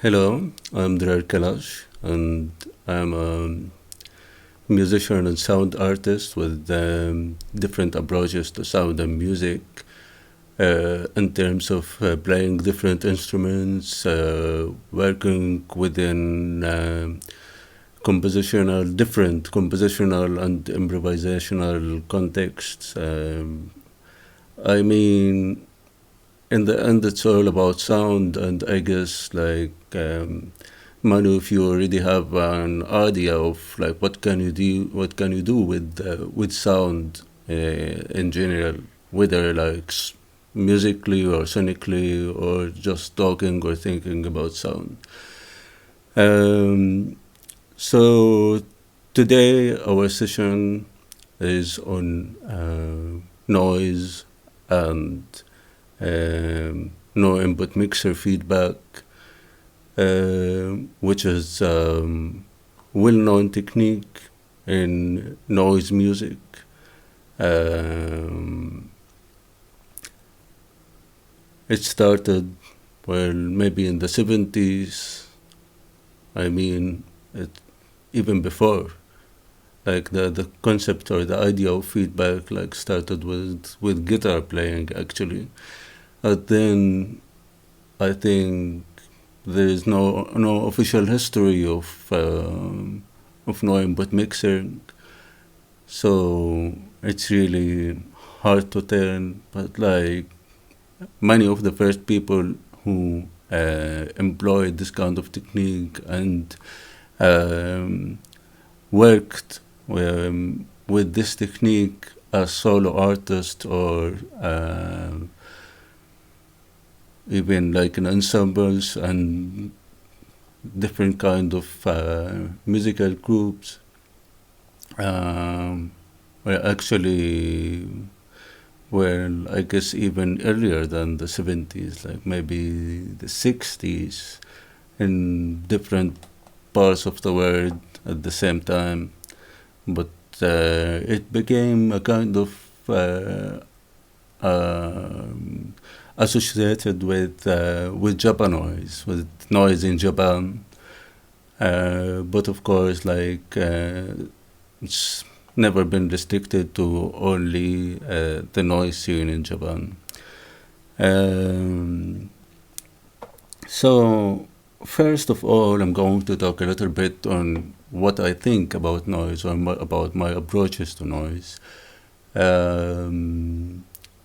Hello, I'm Dirar Kalash, and I'm a musician and sound artist with different approaches to sound and music in terms of playing different instruments, working within different compositional and improvisational contexts. I mean, in the end, it's all about sound, and I guess many of you already have an idea of like what can you do with sound in general, whether musically or sonically or just talking or thinking about sound. Um, so today our session is on noise and no input mixer feedback, which is well-known technique in noise music. Um, it started, well, maybe in the 70s. I mean, even before. Like the concept or the idea of feedback started with guitar playing actually. But then I think there is no official history of no input mixing, so it's really hard to tell. But like many of the first people who employed this kind of technique and um, worked with this technique as solo artists or even like in ensembles and different kind of musical groups. Were actually, well, I guess even earlier than the 70s, like maybe the 60s, in different parts of the world at the same time. But it became a kind of associated with Japanoise, with noise in Japan. But of course, it's never been restricted to only the noise scene in Japan. Um, so, first of all, I'm going to talk a little bit on what I think about noise or about my approaches to noise,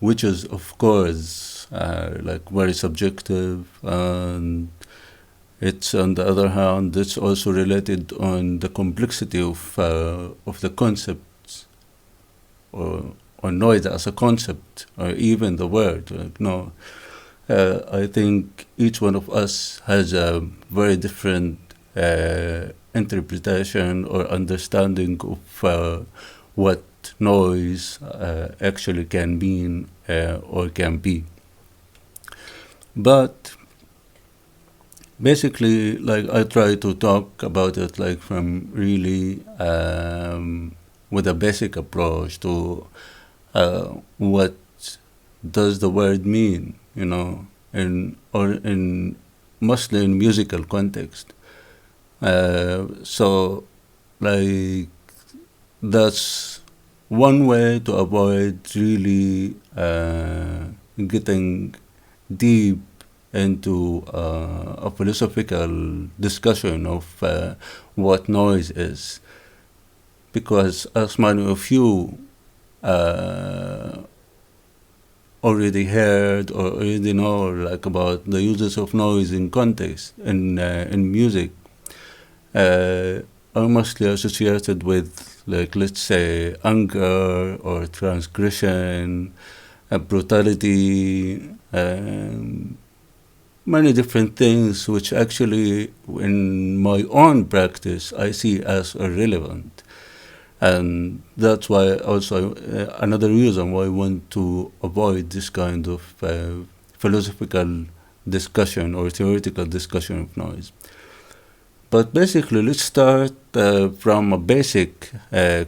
which is, of course, very subjective, and it's on the other hand, it's also related on the complexity of the concepts or noise as a concept or even the word. No, I think each one of us has a very different interpretation or understanding of what noise actually can mean or can be. But basically, like I try to talk about it from really with a basic approach to what does the word mean, in mostly in musical context. So, like that's one way to avoid really getting deep into a philosophical discussion of what noise is, because as many of you uh, already heard or already know about the uses of noise in context in music, are mostly associated with, let's say, anger or transgression, brutality, many different things which actually in my own practice I see as irrelevant. And that's why also another reason why I want to avoid this kind of philosophical discussion or theoretical discussion of noise. But basically, let's start from a basic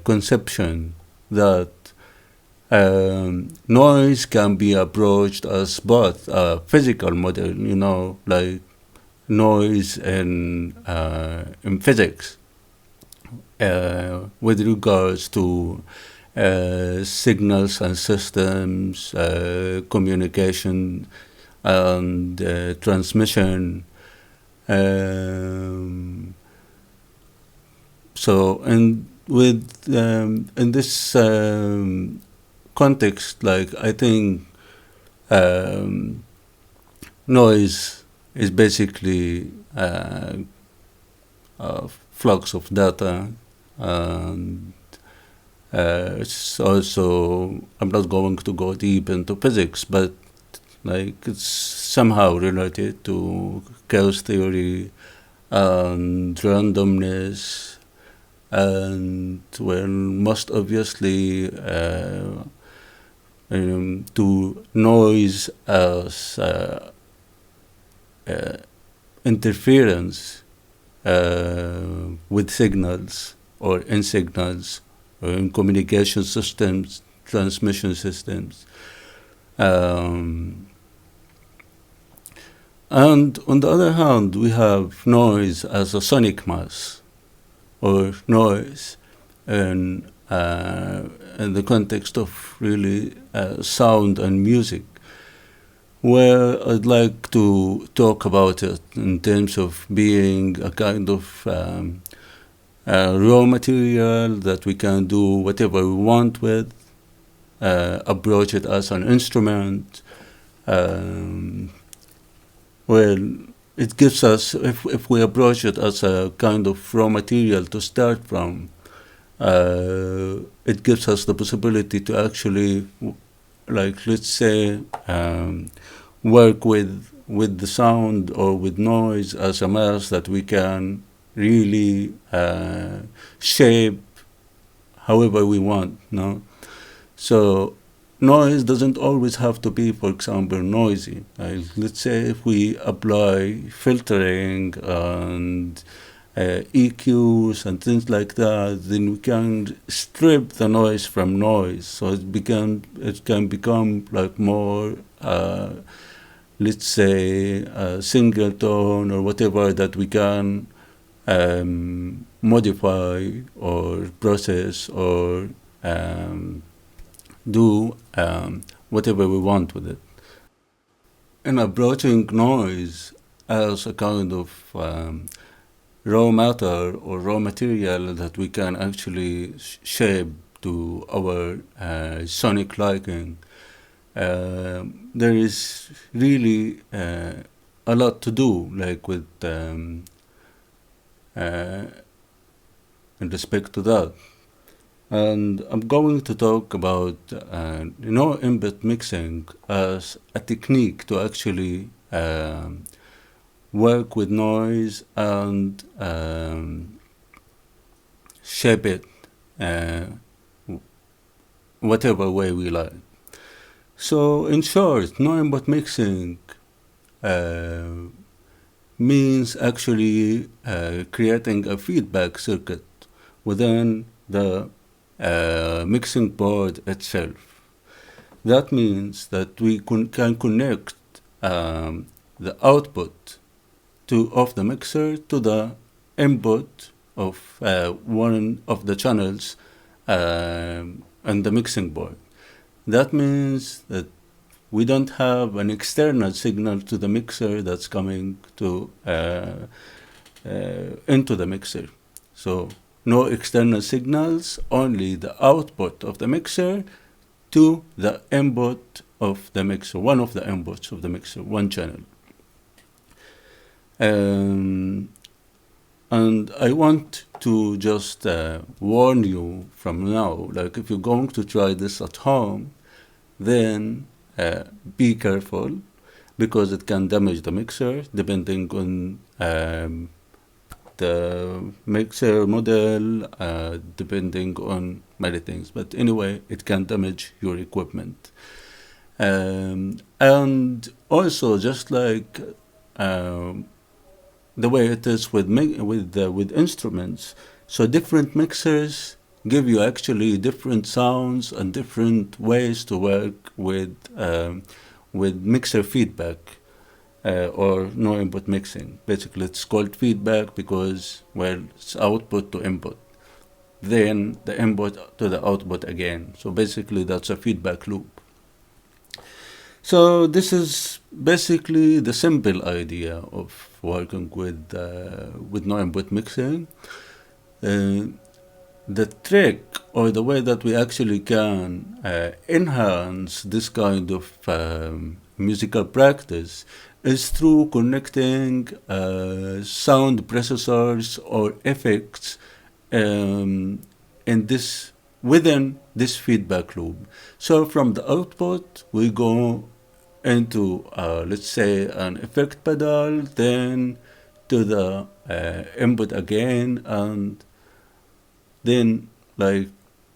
conception that noise can be approached as both a physical model, noise in physics with regards to signals and systems, communication and transmission. So, and with in this context, like I think um, noise is basically a flux of data, and it's also, I'm not going to go deep into physics, but like it's somehow related to chaos theory and randomness, and well, most obviously to noise as interference with signals or in signals or in communication systems, transmission systems. And on the other hand, we have noise as a sonic mass, or noise in the context of really sound and music, where I'd like to talk about it in terms of being a kind of raw material that we can do whatever we want with, approach it as an instrument. Well, it gives us, if we approach it as a kind of raw material to start from, it gives us the possibility to actually, like, let's say, work with the sound or with noise as a mass that we can really shape however we want, no? So noise doesn't always have to be, for example, noisy. Let's say if we apply filtering and EQs and things like that, then we can strip the noise from noise. So it can become like more, let's say, a single tone or whatever that we can modify or process or do whatever we want with it. In approaching noise as a kind of raw matter or raw material that we can actually shape to our sonic liking, there is really a lot to do, like with in respect to that. And I'm going to talk about input mixing as a technique to actually work with noise and shape it whatever way we like. So in short, no input mixing means actually creating a feedback circuit within the mixing board itself. That means that we can connect the output of the mixer to the input of one of the channels on the mixing board. That means that we don't have an external signal to the mixer that's coming to into the mixer. So no external signals, only the output of the mixer to the input of the mixer, one of the inputs of the mixer, one channel. And I want to just warn you from now, like if you're going to try this at home, then be careful, because it can damage the mixer depending on the mixer model, depending on many things. But anyway, it can damage your equipment. And also, just like the way it is with instruments, so different mixers give you actually different sounds and different ways to work with mixer feedback. or no input mixing. Basically, it's called feedback because, well, it's output to input, then the input to the output again. So basically, that's a feedback loop. So this is basically the simple idea of working with no input mixing. The trick, or the way that we actually can enhance this kind of musical practice, is through connecting sound processors or effects within this feedback loop. So from the output, we go into, let's say, an effect pedal, then to the input again, and then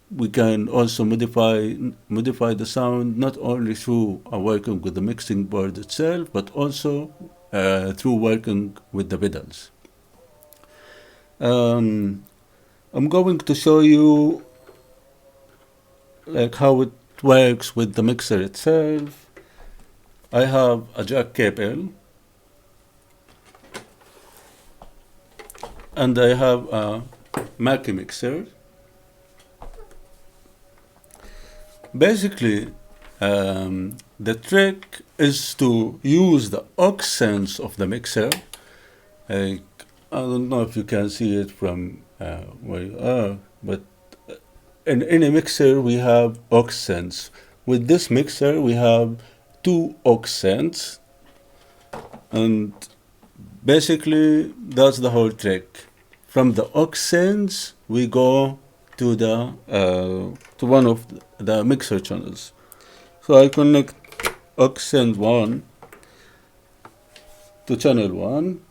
we can also modify the sound, not only through working with the mixing board itself, but also through working with the pedals. I'm going to show you how it works with the mixer itself. I have a jack cable, and I have a Mackie mixer. Basically, the trick is to use the aux sense of the mixer. I don't know if you can see it from where you are, but in any mixer we have aux sense. With this mixer we have two aux sense, and basically that's the whole trick. From the aux sense we go to one of the mixer channels. So I connect aux sense 1 to channel 1.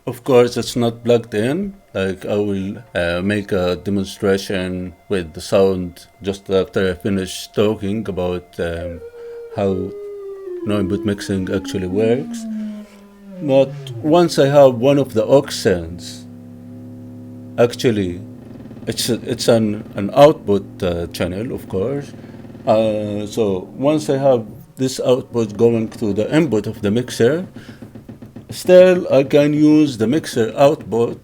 Of course, it's not plugged in. I will make a demonstration with the sound just after I finish talking about how no input mixing actually works. But once I have one of the aux sense, actually, it's an output channel, of course. So once I have this output going to the input of the mixer, still I can use the mixer output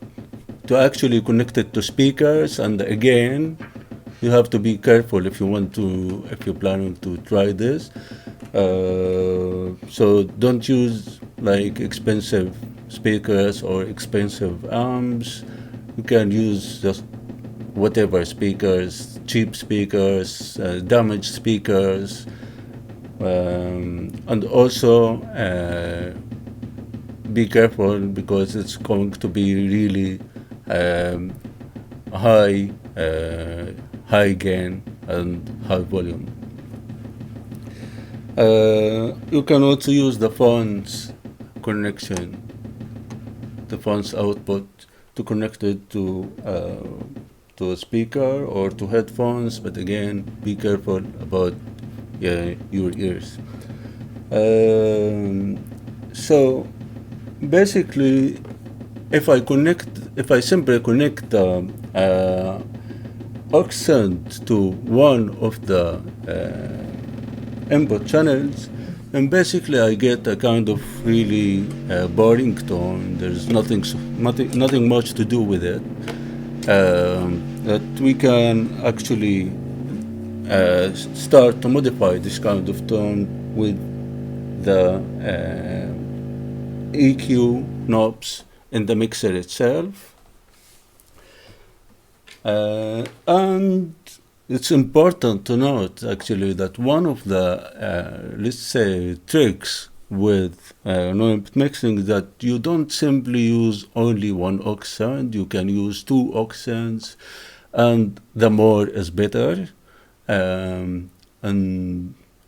to actually connect it to speakers. And again, you have to be careful if you're planning to try this. So don't use expensive speakers or expensive amps. You can use just whatever speakers, cheap speakers, damaged speakers, and also be careful because it's going to be really high gain and high volume. You can also use the phone's connection, the phone's output, to connect it to a speaker or to headphones, but again, be careful about your ears. So basically, if I simply connect the accent to one of the input channels, and basically I get a kind of really boring tone. There's nothing much to do with it. That we can actually start to modify this kind of tone with the EQ knobs in the mixer itself. And it's important to note actually that one of the let's say tricks with no input mixing is that you don't simply use only one accent. You can use two accents, and the more is better. And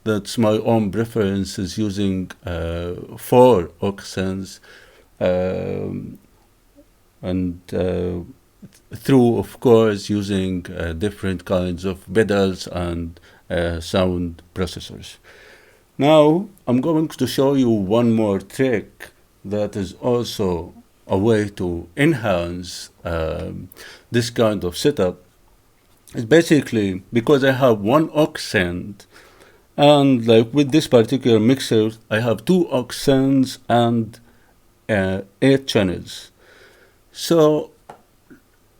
that's my own preference, is using 4 accents, and through, of course, using different kinds of pedals and sound processors. Now, I'm going to show you one more trick that is also a way to enhance this kind of setup. It's basically, because I have one accent, And like with this particular mixer, I have two aux and 8 channels. So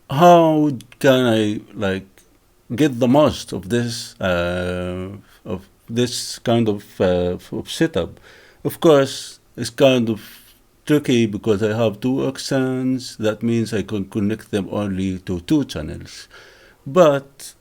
how can I like get the most of this kind of setup? Of course, it's kind of tricky because I have two aux. That means I can connect them only to 2 channels. But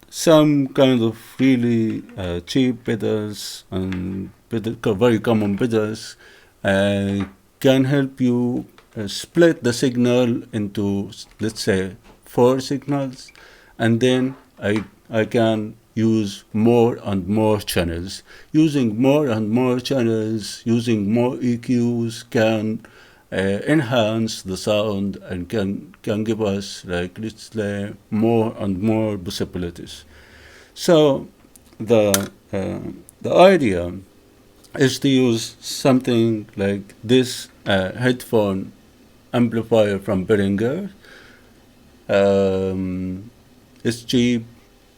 some kind of really cheap pedals and very common pedals uh, can help you split the signal into, let's say, 4 signals, and then I can use more and more channels. Using more and more channels, using more EQs can enhance the sound and can give us, like, let's say, more and more possibilities. So the idea is to use something like this headphone amplifier from Behringer. It's cheap,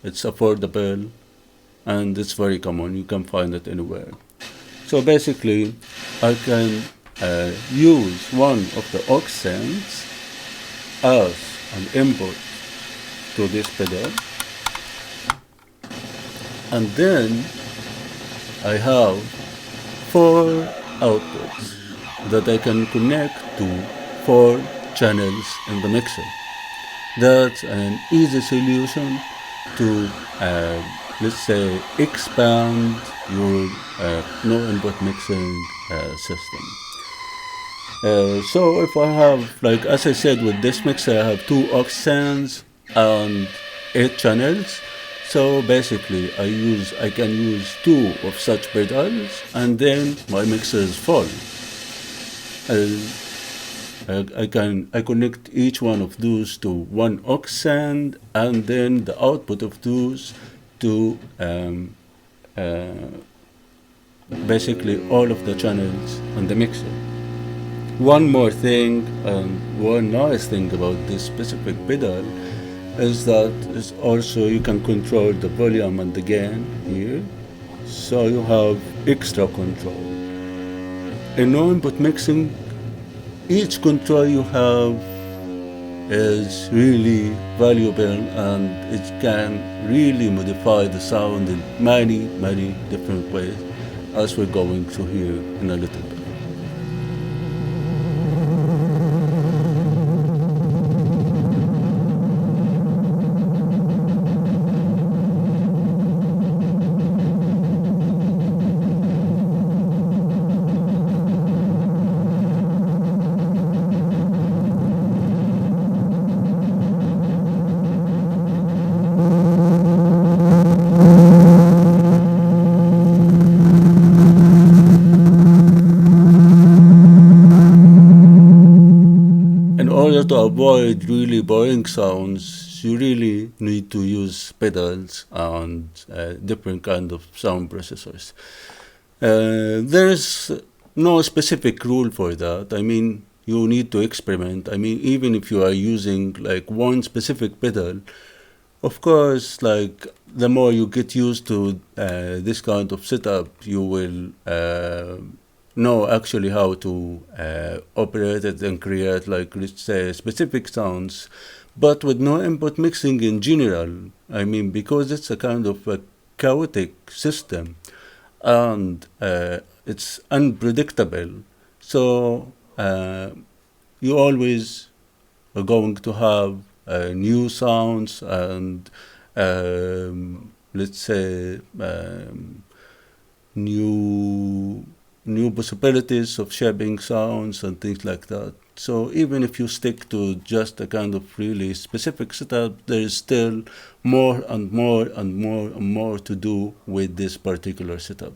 it's affordable, and it's very common. You can find it anywhere. So basically, I can use one of the aux as an input to this pedal, and then I have 4 outputs that I can connect to 4 channels in the mixer. That's an easy solution to, let's say, expand your no input mixing system. So if I have, like, as I said, with this mixer, I have 2 aux and 8 channels. So basically, I can use 2 of such pedals, and then my mixer is full. I connect each one of those to one aux, and then the output of those to basically all of the channels on the mixer. One more thing, and one nice thing about this specific pedal is that it's also you can control the volume and the gain here, so you have extra control. In no input mixing, each control you have is really valuable, and it can really modify the sound in many, many different ways, as we're going to hear in a little bit. To avoid really boring sounds, you really need to use pedals and different kind of sound processors. There is no specific rule for that. I mean, you need to experiment. I mean, even if you are using like one specific pedal, of course, like the more you get used to this kind of setup, you will know actually how to operate it and create, like, let's say, specific sounds. But with no input mixing in general, I mean, because it's a kind of a chaotic system and it's unpredictable, so you always are going to have new sounds and let's say new possibilities of shaping sounds and things like that. So even if you stick to just a kind of really specific setup, there is still more and more and more and more to do with this particular setup.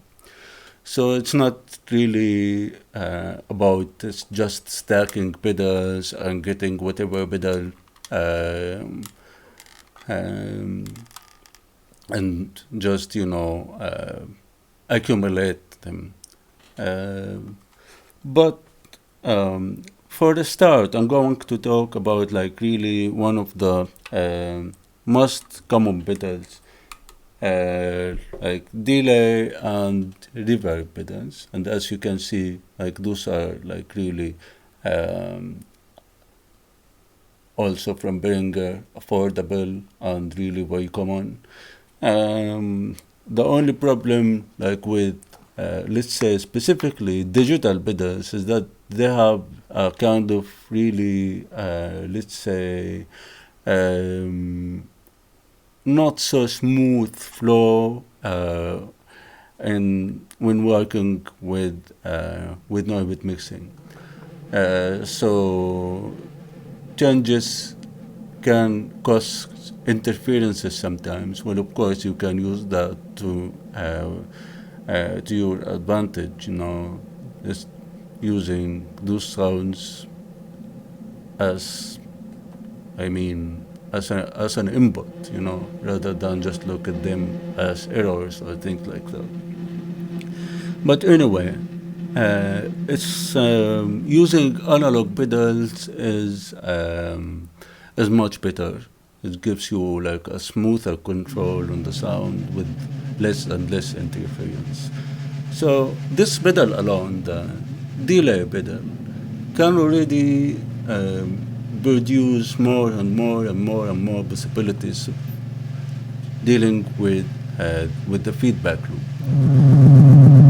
So it's not really about just stacking pedals and getting whatever pedal and just, accumulate them. But for the start, I'm going to talk about, like, really one of the most common pedals like delay and reverb pedals, and as you can see, like those are like really also from Behringer, affordable and really very common. The only problem, like with let's say specifically digital pedals, is that they have a kind of really let's say um, not so smooth flow in when working with Noibit mixing. So changes can cause interferences sometimes. Well, of course, you can use that to your advantage. Just using those sounds as I mean, as an input, rather than just look at them as errors or things like that. But anyway, it's using analog pedals is much better. It gives you like a smoother control on the sound with less and less interference. So this pedal alone, the delay pedal, can already produce more and more and more and more possibilities of dealing with the feedback loop.